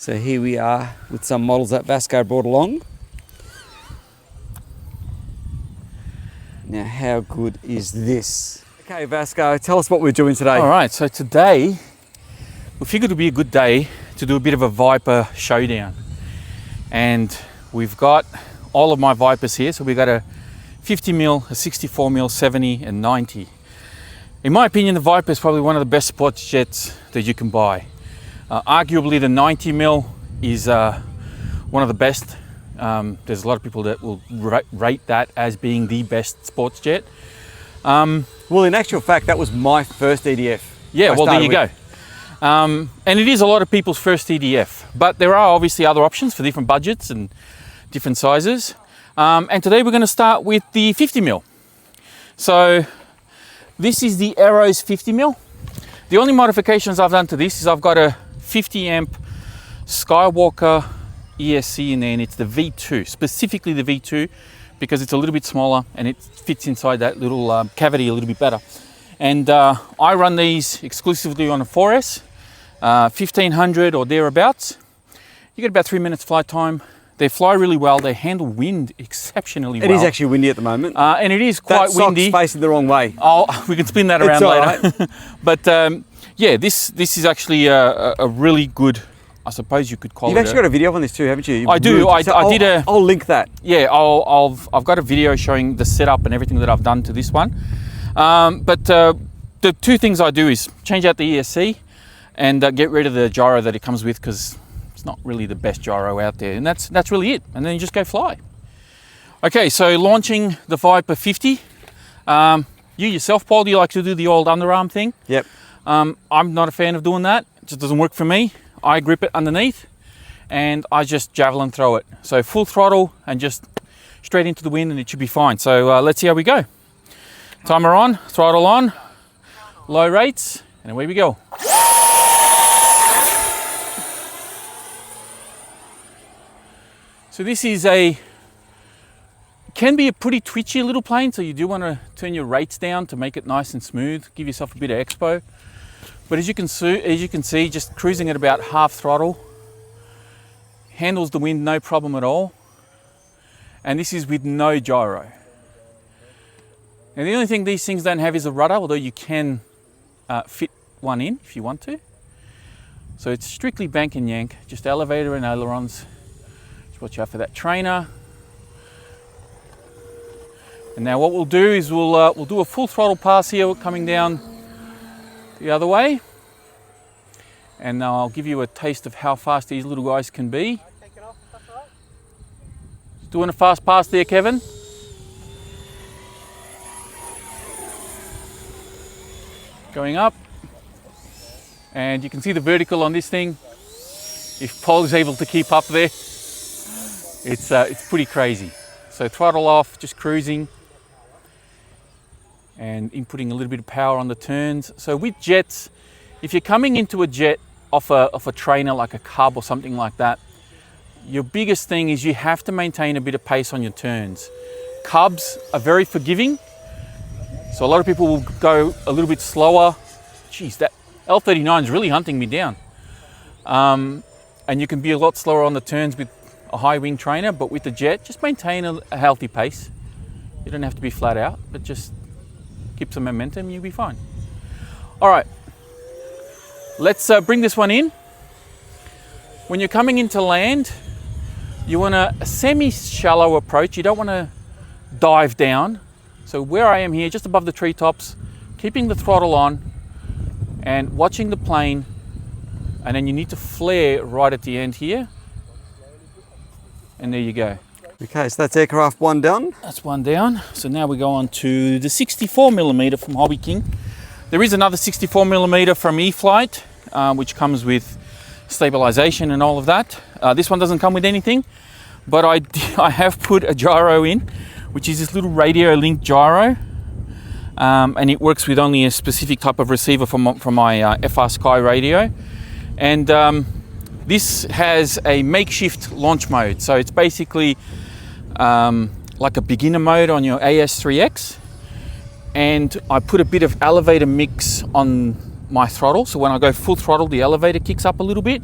So here we are with some models that Vasco brought along. Now, how good is this? Okay, Vasco, tell us what we're doing today. All right, so today we figured it would be a good day to do a bit of a Viper showdown. And we've got all of my Vipers here. So we've got a 50mm, a 64mm, 70 and 90. In my opinion, the Viper is probably one of the best sports jets that you can buy. Arguably the 90mm is one of the best. There's a lot of people that will rate that as being the best sports jet. Well, in actual fact, that was my first EDF. Yeah, well, there you go. And it is a lot of people's first EDF, but there are obviously other options for different budgets and different sizes. And today we're going to start with the 50mm. So this is the Aeros 50mm. The only modifications I've done to this is I've got a 50 amp Skywalker ESC in there, and it's the V2, specifically the V2, because it's a little bit smaller and it fits inside that little cavity a little bit better. And I run these exclusively on a 4S, 1500 or thereabouts. You get about 3 minutes flight time. They fly really well. They handle wind exceptionally well. It is actually windy at the moment. And it is quite windy. That sock's facing the wrong way. Oh, we can spin that around later. Right. But yeah, this is actually a really good, I suppose you could call it. You've actually got a video on this too, haven't you? I do. I'll link that. Yeah, I've got a video showing the setup and everything that I've done to this one. But the two things I do is change out the ESC and get rid of the gyro that it comes with, because it's not really the best gyro out there, and that's really it. And then you just go fly. Okay, so launching the Viper 50. You yourself, Paul, do you like to do the old underarm thing? Yep. I'm not a fan of doing that. It just doesn't work for me. I grip it underneath and I just javelin throw it. So full throttle and just straight into the wind, and it should be fine. So let's see how we go. Timer on, throttle on, low rates, and away we go. So this is can be a pretty twitchy little plane, so you do want to turn your rates down to make it nice and smooth, give yourself a bit of expo. But as you can see, just cruising at about half throttle, handles the wind no problem at all. And this is with no gyro. And the only thing these things don't have is a rudder, although you can fit one in if you want to. So it's strictly bank and yank, just elevator and ailerons. Just watch out for that trainer. And now what we'll do is we'll do a full throttle pass here, coming down the other way. And now I'll give you a taste of how fast these little guys can be. Doing a fast pass there, Kevin. Going up. And you can see the vertical on this thing. If Paul is able to keep up there, it's pretty crazy. So throttle off, just cruising. And inputting a little bit of power on the turns. So with jets, if you're coming into a jet off a trainer like a Cub or something like that, your biggest thing is you have to maintain a bit of pace on your turns. Cubs are very forgiving, so a lot of people will go a little bit slower. Geez, that L39 is really hunting me down. And you can be a lot slower on the turns with a high wing trainer, but with the jet, just maintain a healthy pace. You don't have to be flat out, but just keep some momentum, you'll be fine. All right, let's bring this one in. When you're coming into land, you want a semi-shallow approach. You don't want to dive down. So where I am here, just above the treetops, keeping the throttle on and watching the plane, and then you need to flare right at the end here. And there you go. Okay, so that's aircraft one down. That's one down. So now we go on to the 64mm from Hobby King. There is another 64mm from E-Flite, which comes with stabilization and all of that. This one doesn't come with anything, but I have put a gyro in, which is this little radio link gyro. And it works with only a specific type of receiver from my FR Sky radio. And this has a makeshift launch mode. So it's basically like a beginner mode on your AS3X, and I put a bit of elevator mix on my throttle, so when I go full throttle the elevator kicks up a little bit,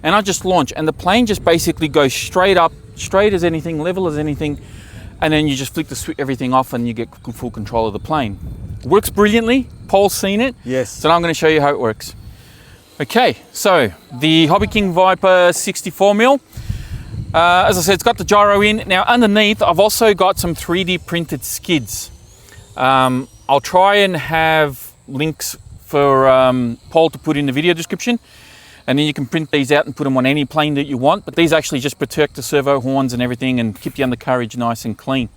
and I just launch, and the plane just basically goes straight up, straight as anything, level as anything, and then you just flick the switch, everything off, and you get full control of the plane. Works brilliantly. Paul's seen it. Yes. So now I'm going to show you how it works. Okay, so the Hobby King Viper 64mm. As I said, it's got the gyro in. Now underneath, I've also got some 3D printed skids. I'll try and have links for Paul to put in the video description, and then you can print these out and put them on any plane that you want. But these actually just protect the servo horns and everything and keep the undercarriage nice and clean.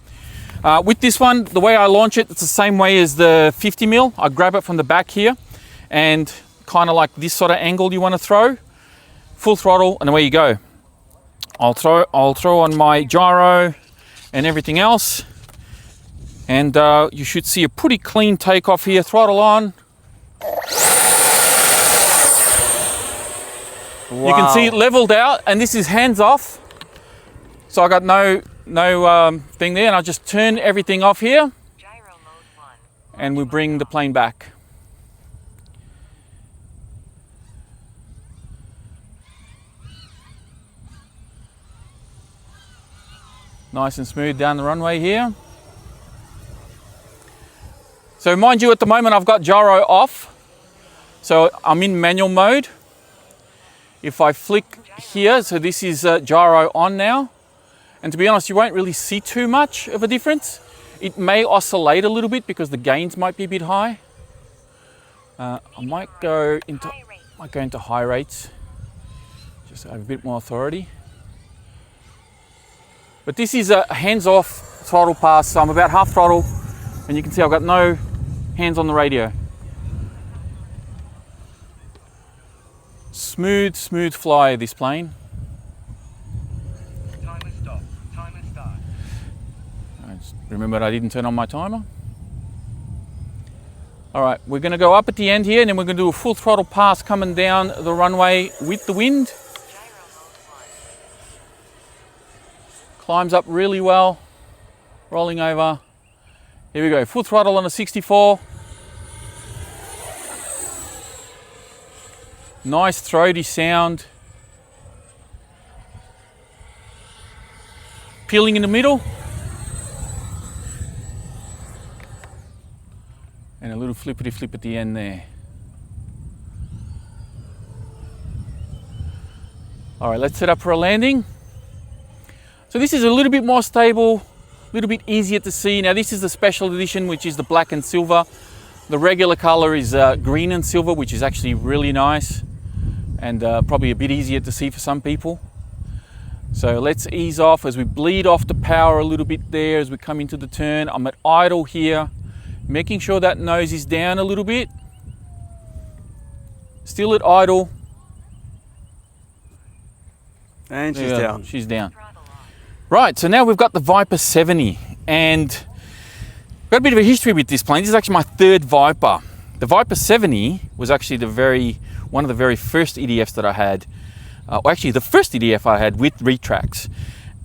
With this one, the way I launch it, it's the same way as the 50mm. I grab it from the back here, and kind of like this sort of angle you want to throw, full throttle, and away you go. I'll throw on my gyro and everything else, and you should see a pretty clean takeoff here. Throttle on. Wow. You can see it leveled out, and this is hands off. So I got no thing there, and I'll just turn everything off here, and we bring the plane back. Nice and smooth down the runway here. So mind you, at the moment I've got gyro off, so I'm in manual mode. If I flick here, so this is gyro on now, and to be honest, you won't really see too much of a difference. It may oscillate a little bit because the gains might be a bit high. I might go into high rates, just so I have a bit more authority. But this is a hands-off throttle pass, so I'm about half throttle, and you can see I've got no hands on the radio. Smooth fly, this plane. Timer stop. Timer start. Just remember I didn't turn on my timer. All right, we're going to go up at the end here, and then we're going to do a full throttle pass coming down the runway with the wind. Climbs up really well, rolling over. Here we go, full throttle on a 64. Nice throaty sound. Peeling in the middle. And a little flippity flip at the end there. All right, let's set up for a landing. So this is a little bit more stable, a little bit easier to see. Now this is the special edition, which is the black and silver. The regular color is green and silver, which is actually really nice and probably a bit easier to see for some people. So let's ease off as we bleed off the power a little bit there as we come into the turn. I'm at idle here, making sure that nose is down a little bit. Still at idle. And she's Yeah, down. She's down. Right, so now we've got the Viper 70, and I've got a bit of a history with this plane. This is actually my third Viper. The Viper 70 was actually one of the very first EDFs that I had. Actually, the first EDF I had with retracts.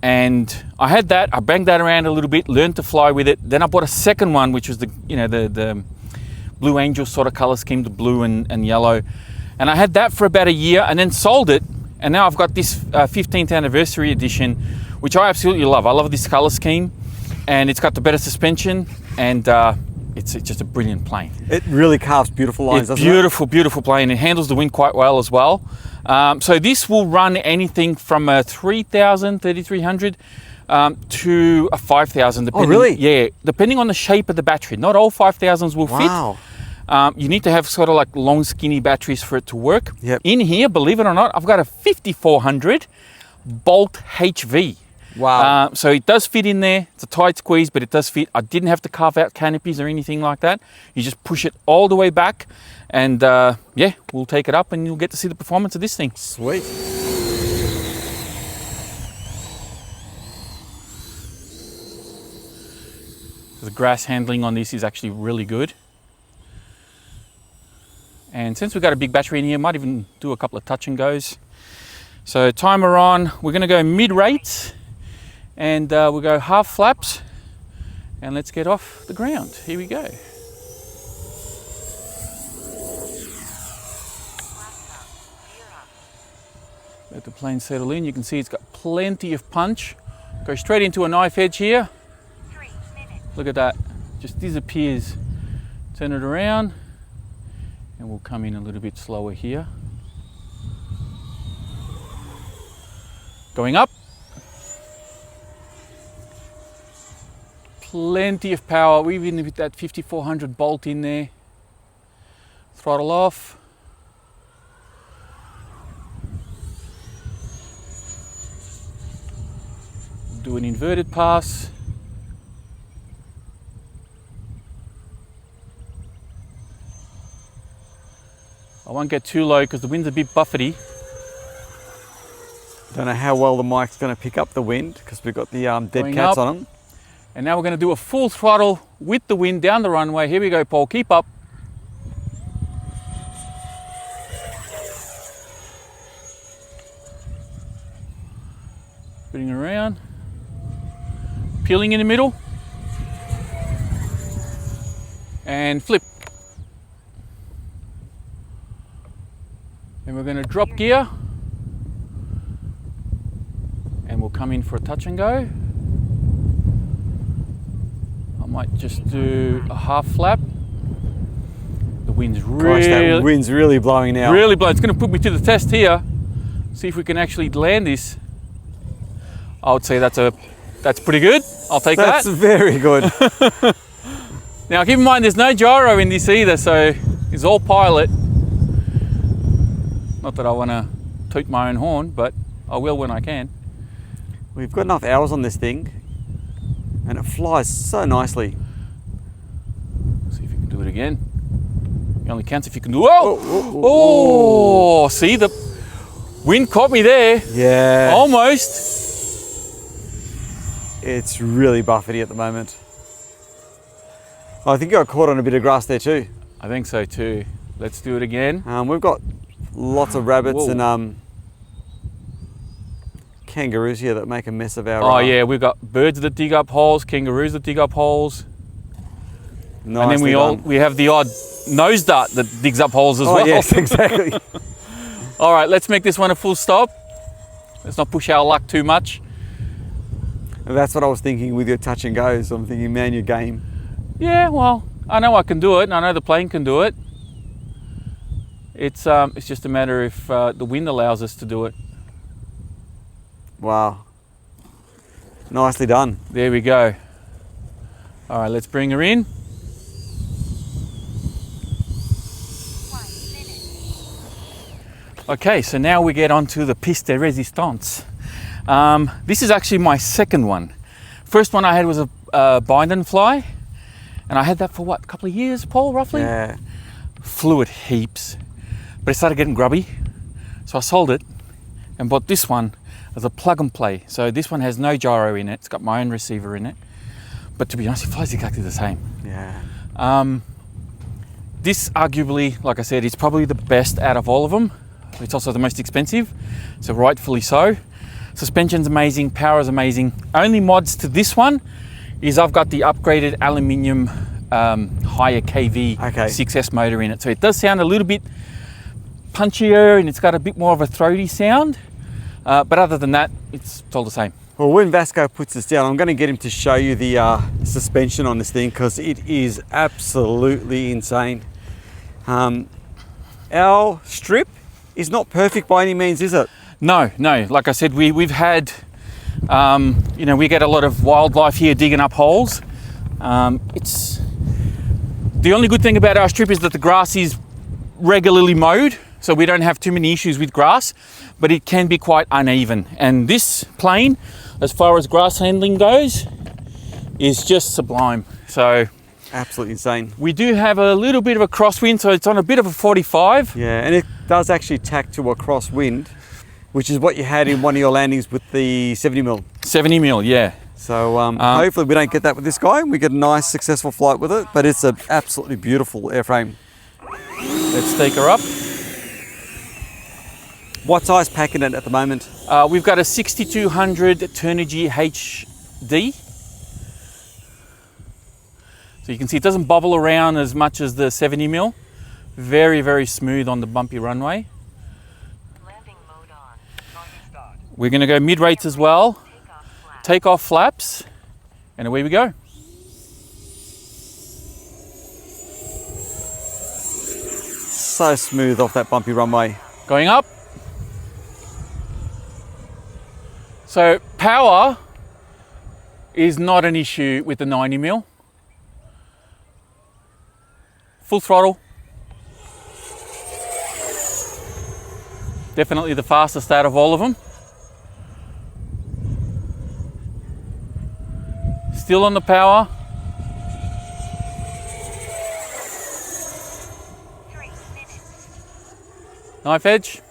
And I had that, I banged that around a little bit, learned to fly with it. Then I bought a second one, which was the Blue Angel sort of color scheme, the blue and yellow. And I had that for about a year and then sold it. And now I've got this 15th anniversary edition, which I absolutely love. I love this color scheme, and it's got the better suspension, and it's just a brilliant plane. It really carves beautiful lines, doesn't Beautiful, beautiful plane. It handles the wind quite well as well. So this will run anything from a 3,300 to a 5,000. Oh, really? Yeah, depending on the shape of the battery. Not all 5,000s will Wow. fit. You need to have sort of like long, skinny batteries for it to work. Yep. In here, believe it or not, I've got a 5400 Bolt HV. Wow. So it does fit in there. It's a tight squeeze, but it does fit. I didn't have to carve out canopies or anything like that. You just push it all the way back, and yeah, we'll take it up and you'll get to see the performance of this thing. Sweet. The grass handling on this is actually really good. And since we've got a big battery in here, might even do a couple of touch and goes. So timer on, we're gonna go mid rates, and we'll go half flaps, and let's get off the ground. Here we go. Let the plane settle in. You can see it's got plenty of punch. Go straight into a knife edge here. 3 minutes. Look at that. Just disappears. Turn it around and we'll come in a little bit slower here. Going up. Plenty of power, even with that 5400 bolt in there. Throttle off. Do an inverted pass. I won't get too low because the wind's a bit buffety. Don't know how well the mic's going to pick up the wind because we've got the dead Going cats up. on them. And now we're going to do a full throttle with the wind down the runway. Here we go, Paul. Keep up. Spinning around. Peeling in the middle. And flip. And we're going to drop gear. And we'll come in for a touch and go. I might just do a half flap. The wind's Gosh, that really, wind's really blowing now. really blowing. It's going to put me to the test here. See if we can actually land this. I would say that's pretty good. I'll take That's that. very good. Now keep in mind there's no gyro in this either, so it's all pilot. Not that I want to toot my own horn, but I will when I can. We've got enough hours on this thing and it flies so nicely. See if you can do it again. It only counts if you can do. Oh, see, the wind caught me there. Yeah. Almost. It's really buffety at the moment. I think you got caught on a bit of grass there too. I think so too. Let's do it again. We've got lots of rabbits Whoa. and kangaroos here that make a mess of our. Oh yeah, we've got birds that dig up holes, kangaroos that dig up holes, and then Nicely done. we have the odd nose dart that digs up holes as Oh well. yes, exactly. All right, let's make this one a full stop. Let's not push our luck too much. That's what I was thinking with your touch and goes. I'm thinking, man, your game. Yeah, well, I know I can do it, and I know the plane can do it. It's just a matter if the wind allows us to do it. Wow. Nicely done. There we go. All right, let's bring her in. 1 minute. Okay, so now we get onto the piste de resistance. This is actually my second one. First one I had was a bind and fly, and I had that for what, a couple of years, Paul, roughly? Yeah. Flew it heaps, but it started getting grubby, so I sold it and bought this one as a plug and play. So this one has no gyro in it. It's got my own receiver in it, but to be honest, it flies exactly the same. Yeah. This arguably, like I said, is probably the best out of all of them. It's also the most expensive, so rightfully so. Suspension's amazing, power's amazing. Only mods to this one is I've got the upgraded aluminium higher KV 6S motor in it. So it does sound a little bit punchier and it's got a bit more of a throaty sound. But other than that, it's all the same. Well, when Vasco puts this down, I'm going to get him to show you the suspension on this thing because it is absolutely insane. Our strip is not perfect by any means, is it? No. Like I said, we've had, we get a lot of wildlife here digging up holes. It's the only good thing about our strip is that the grass is regularly mowed, so we don't have too many issues with grass, but it can be quite uneven. And this plane, as far as grass handling goes, is just sublime. So Absolutely insane. we do have a little bit of a crosswind, so it's on a bit of a 45. Yeah, and it does actually tack to a crosswind, which is what you had in one of your landings with the 70mm. 70 mil, yeah. So hopefully we don't get that with this guy. We get a nice successful flight with it, but it's an absolutely beautiful airframe. Let's take her up. What size pack in it at the moment? We've got a 6200 Turnigy HD. So you can see it doesn't bobble around as much as the 70mm. Very, very smooth on the bumpy runway. Landing mode on. We're going to go mid rates as well. Take off flaps, and away we go. So smooth off that bumpy runway. Going up. So power is not an issue with the 90mm. Full throttle. Definitely the fastest out of all of them. Still on the power. 3 minutes. Knife edge.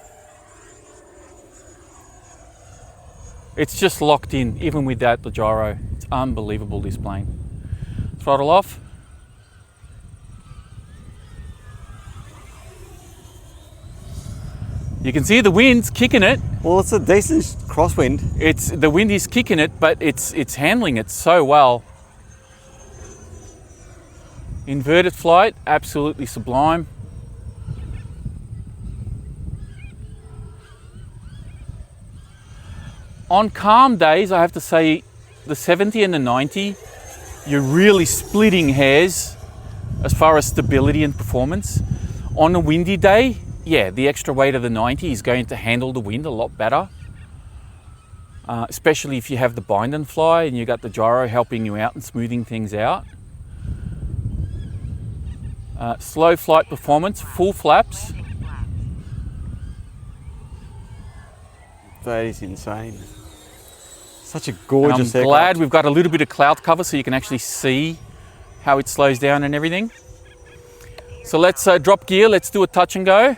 It's just locked in, even without the gyro. It's unbelievable, this plane. Throttle off. You can see the wind's kicking it. Well, it's a decent crosswind. The wind is kicking it, but it's handling it so well. Inverted flight, absolutely sublime. On calm days, I have to say, the 70 and the 90, you're really splitting hairs as far as stability and performance. On a windy day, yeah, the extra weight of the 90 is going to handle the wind a lot better. Especially if you have the bind and fly and you got the gyro helping you out and smoothing things out. Slow flight performance, full flaps. That is insane. Such a And I'm gorgeous aircraft. glad we've got a little bit of cloud cover so you can actually see how it slows down and everything. So let's drop gear, let's do a touch and go.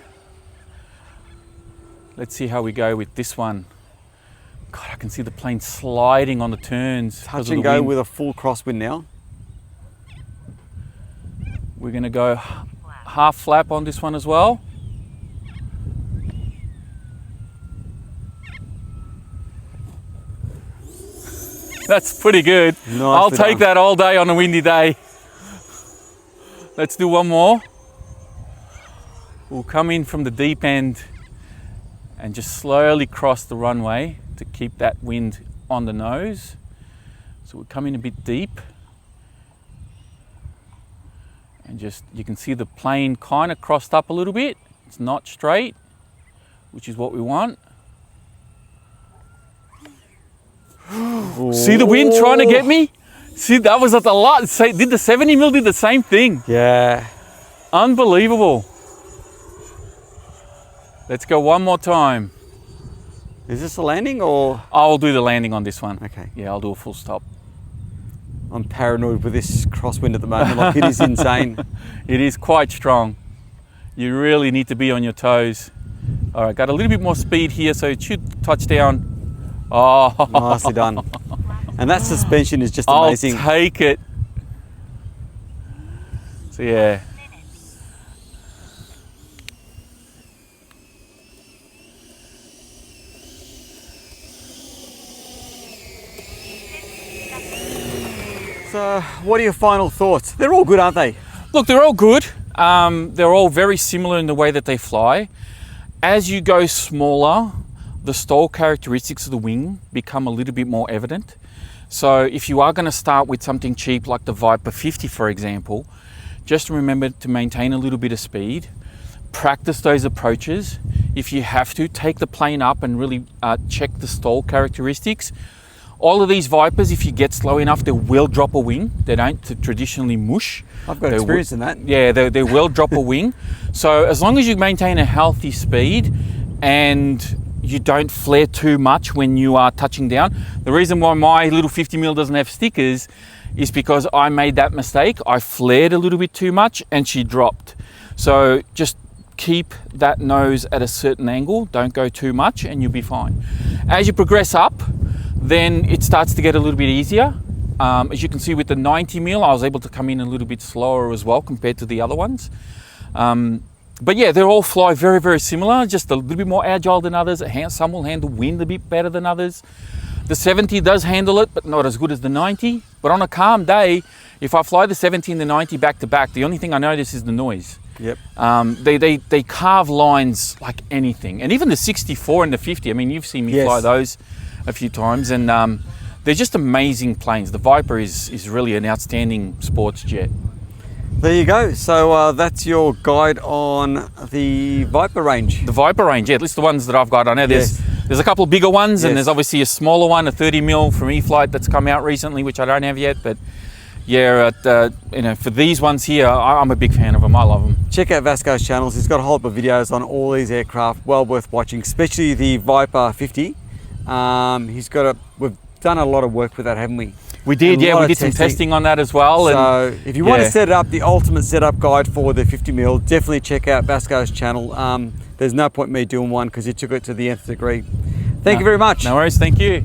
Let's see how we go with this one. God, I can see the plane sliding on the turns. because Touch of and the go wind. with a full crosswind now. We're going to go half flap on this one as well. That's pretty good. I'll Nicely take done. that all day on a windy day. Let's do one more. We'll come in from the deep end and just slowly cross the runway to keep that wind on the nose. So we'll come in a bit deep. And just, you can see the plane kind of crossed up a little bit. It's not straight, which is what we want. See the wind trying to get me? See, that was at a lot. Did the 70mm did the same thing? Yeah. Unbelievable. Let's go one more time. Is this a landing or? I'll do the landing on this one. Okay. Yeah, I'll do a full stop. I'm paranoid with this crosswind at the moment. Like, it is insane. It is quite strong. You really need to be on your toes. All right, got a little bit more speed here, so it should touch down. Oh, Nicely done. And that suspension is just I'll amazing. take it. So yeah. So, what are your final thoughts? They're all good, aren't they? Look, they're all good. They're all very similar in the way that they fly. As you go smaller, the stall characteristics of the wing become a little bit more evident. So if you are going to start with something cheap like the Viper 50, for example, just remember to maintain a little bit of speed. Practice those approaches. If you have to, take the plane up and really check the stall characteristics. All of these Vipers, if you get slow enough, they will drop a wing. They don't traditionally mush. I've got They experience in that. Yeah, they will drop a wing. So as long as you maintain a healthy speed and you don't flare too much when you are touching down. The reason why my little 50mm doesn't have stickers is because I made that mistake. I flared a little bit too much and she dropped. So just keep that nose at a certain angle. Don't go too much and you'll be fine. As you progress up, then it starts to get a little bit easier. As you can see with the 90mm, I was able to come in a little bit slower as well compared to the other ones. But yeah, they all fly very, very similar, just a little bit more agile than others. Some will handle wind a bit better than others. The 70 does handle it, but not as good as the 90. But on a calm day, if I fly the 70 and the 90 back to back, the only thing I notice is the noise. Yep. They carve lines like anything, and even the 64 and the 50. I mean, you've seen me Yes. fly those a few times, and they're just amazing planes. The Viper is really an outstanding sports jet. There you go. So that's your guide on the Viper range. The Viper range, yeah, at least the ones that I've got. I know there's a couple of bigger ones, Yes. and there's obviously a smaller one, a 30 mil from E-Flite that's come out recently, which I don't have yet. But yeah, for these ones here, I'm a big fan of them. I love them. Check out Vasco's channels. He's got a whole heap of videos on all these aircraft, well worth watching, especially the Viper 50. We've done a lot of work with that, haven't we? We did, A yeah. lot We of did some testing on that as well. So if you want yeah. to set it up, the ultimate setup guide for the 50 mil, definitely check out Vasco's channel. There's no point me doing one because he took it to the nth degree. Thank you very much. No worries, thank you.